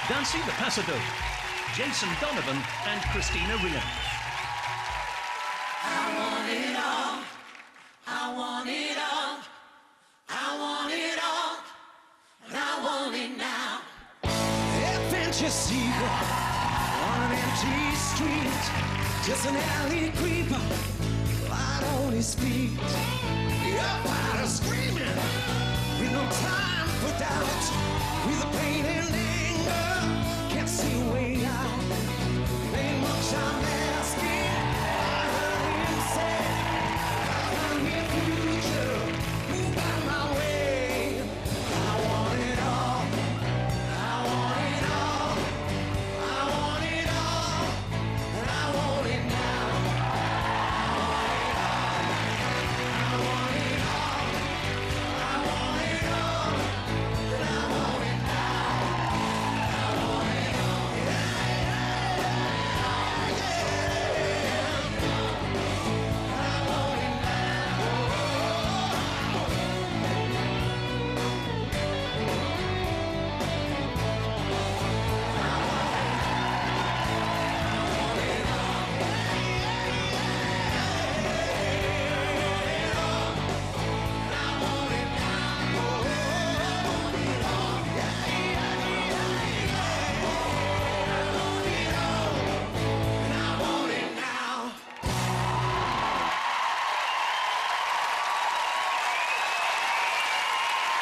Dancing the Paso Doble, Jason Donovan and Kristina Rihanoff. I want it all. I want it all. I want it all. And I want it now. Adventure seeker on an empty street, just an alley creeper, light on his feet. Your fighter screaming with no time for doubt, with the pain and anger, can't see a way out. Ain't much I'm asking. I heard him say, I'm your future, move out my way. I want it all. I want it all. I want it all. And I want it now. I want it all. I want it all. And I want it now. I want it all. Yeah, yeah, yeah. I want it now.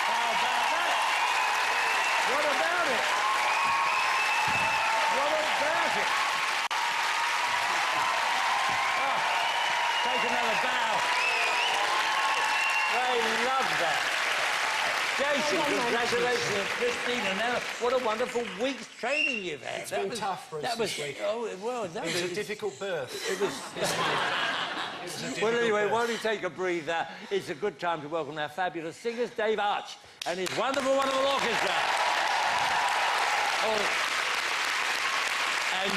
How about that? What about it? What about it? Oh, take another bow. They love that. Jason, congratulations, Kristina. Now, what a wonderful week's training you've had. It's been tough for us That was, this week. oh, it was. That It was was a difficult birth. It was. Well, anyway, while we take a breather, it's a good time to welcome our fabulous singers, Dave Arch and his wonderful orchestra. Oh. And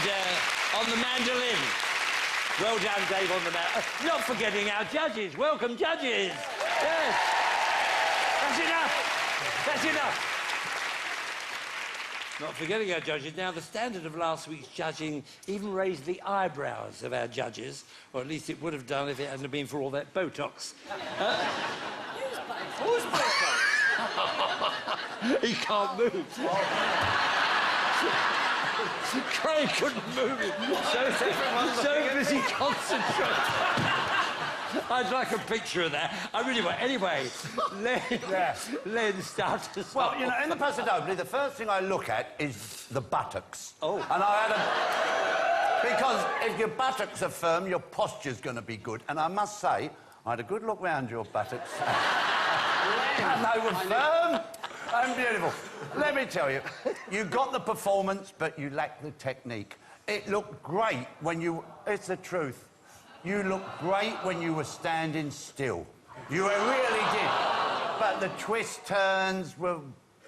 on the mandolin. Well done, Dave, on the mandolin. Not forgetting our judges. Welcome, judges. Yes. That's enough. That's enough. Not forgetting our judges. Now, the standard of last week's judging even raised the eyebrows of our judges, or at least it would have done if it hadn't been for all that Botox. Who's Botox? He can't move. Craig couldn't move it. So busy concentrating. I'd like a picture of that. I really want. Anyway, Len, start us Well, off. you know, in the Paso Doble, the first thing I look at is the buttocks. Oh. And I had a... Because if your buttocks are firm, your posture's going to be good. And I must say, I had a good look round your buttocks. And they were firm and beautiful. Let me tell you, you got the performance, but you lacked the technique. It looked great when you... It's the truth. You looked great when you were standing still. You really did. But the twist turns were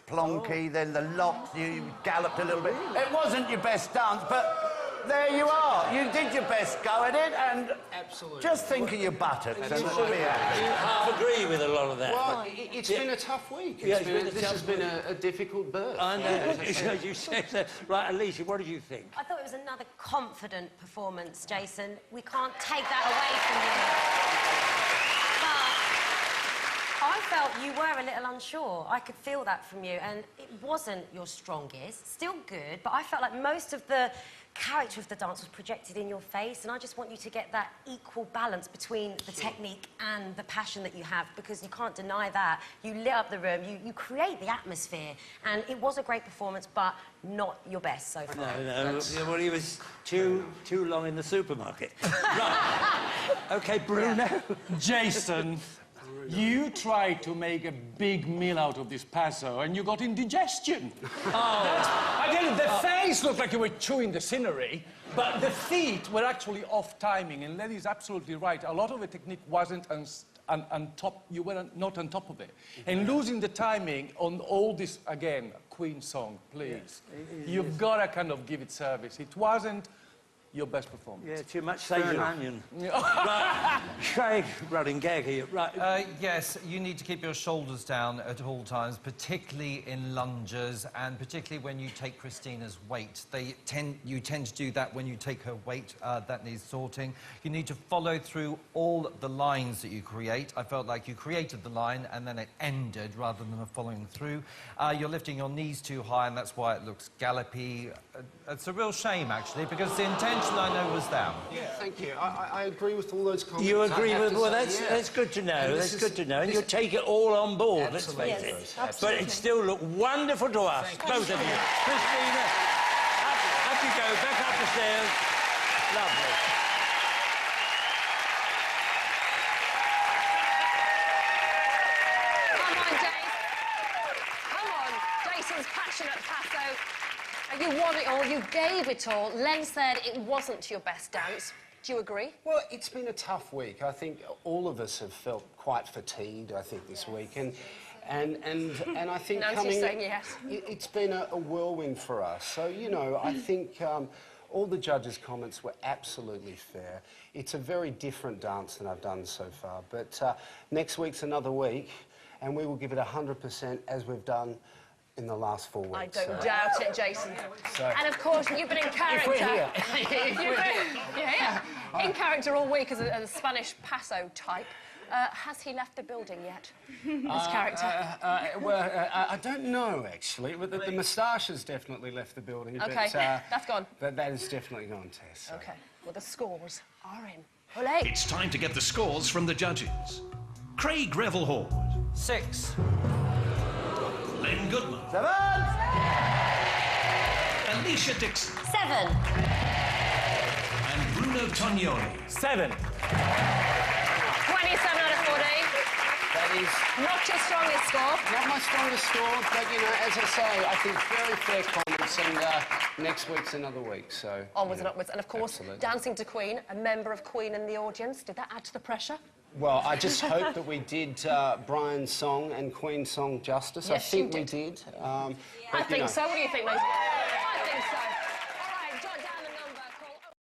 plonky, then the locks, you galloped a little bit. It wasn't your best dance, but there you are. You did your best go at it, and Absolutely. just think of your buttocks and it'll be happy. You half agree with a lot of that. Well, it's been a tough week. Yeah, This has been a difficult birth. I know. You said that. Right, Alicia, what did you think? I thought it was another confident performance, Jason. We can't take that away from you. But I felt you were a little unsure. I could feel that from you, and it wasn't your strongest. Still good, but I felt like most of the character of the dance was projected in your face, and I just want you to get that equal balance between the technique and the passion that you have, because you can't deny that. You lit up the room, you create the atmosphere, and it was a great performance, but not your best so far. No. Well, he was too long in the supermarket. Right. OK, Bruno. Jason, you tried to make a big meal out of this Paso and you got indigestion. I tell you, the face looked like you were chewing the scenery, but the feet were actually off timing, and Lenny's absolutely right. A lot of the technique wasn't on top, you were not on top of it. And losing the timing on all this, again, Queen song, please. You've got to kind of give it service. It wasn't your best performance. Yeah, too much sage and onion. Right, Craig, running gag here. Right. Yes, you need to keep your shoulders down at all times, particularly in lunges, and particularly when you take Kristina's weight. You tend to do that when you take her weight. That needs sorting. You need to follow through all the lines that you create. I felt like you created the line and then it ended rather than following through. You're lifting your knees too high, and that's why it looks gallopy. It's a real shame, actually, because the intention I know was down. Yeah, thank you. I agree with all those comments. You agree with... Well, say, that's good to know. That's good to know. And you take it all on board, let's face it. But it still looked wonderful to us, both of you. Kristina, up you go, back up the stairs. Lovely. Come on, Jace. Come on. Jason's passionate Paso. You won it all, you gave it all. Len said it wasn't your best dance. Do you agree? Well, it's been a tough week. I think all of us have felt quite fatigued, I think, this week. And I think Nancy's saying yes. It's been a whirlwind for us. So, you know, I think all the judges' comments were absolutely fair. It's a very different dance than I've done so far. But next week's another week, and we will give it 100% as we've done in the last 4 weeks. I don't doubt it, Jason. And of course, you've been in character. If we're here. In character all week as a Spanish Paso type. Has he left the building yet? This character? I don't know, actually. The moustache has definitely left the building. OK, but, that's gone. But that has definitely gone, Tess. So. OK, well, the scores are in. Olé. It's time to get the scores from the judges. Craig Revelhorde. 6. Len Goodman. 7! Alicia Dixon. 7. And Bruno Tognoni. 7. 27 out of 40. That is Not your strongest score. not my strongest score, but, you know, as I say, I think very fair comments, and next week's another week, so... Onwards and upwards. And, of course, absolutely. dancing to Queen, a member of Queen in the audience. Did that add to the pressure? Well, I just hope that we did Brian's song and Queen's song justice. Yes, I think you we did. did. I think so. What do you think, ladies? I think so. All right,